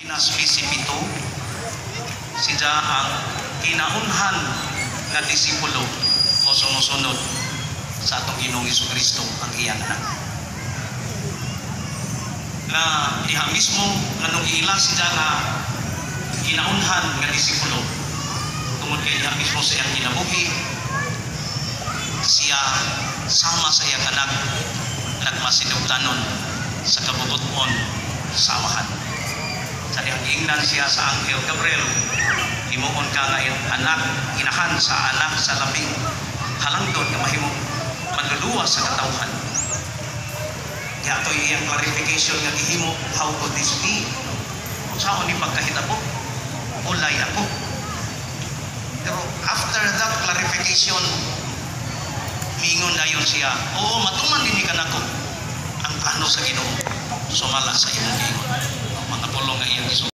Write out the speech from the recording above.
Pinaspisipito siya ang kinaunhan nga disipulo o sumusunod sa atong Ginoong Jesucristo ang iyang anak. Na diha mismo nga nung ila siya nga kinaunhan nga disipulo tungod kay diha mismo sa iyang kinabuhi, siya sama sa iyang anak nagmasidugtanon sa kabubuton sa amahan. Sa diyang ingnan siya sa Anghel Gabriel, himuon ka ngayon anak, inahan sa anak sa labing halangdon nga mahimong manluluwa sa katawhan. Kaya ito yung clarification nga gihimo, how could this be? Kung saan ni pagkahita po, ulay ako. Pero after that clarification, mingon na yun siya, oo, matuman din ka na ko ang plano sa Ginoo. Sumala sa imong gingon. Mga pulong nga iyang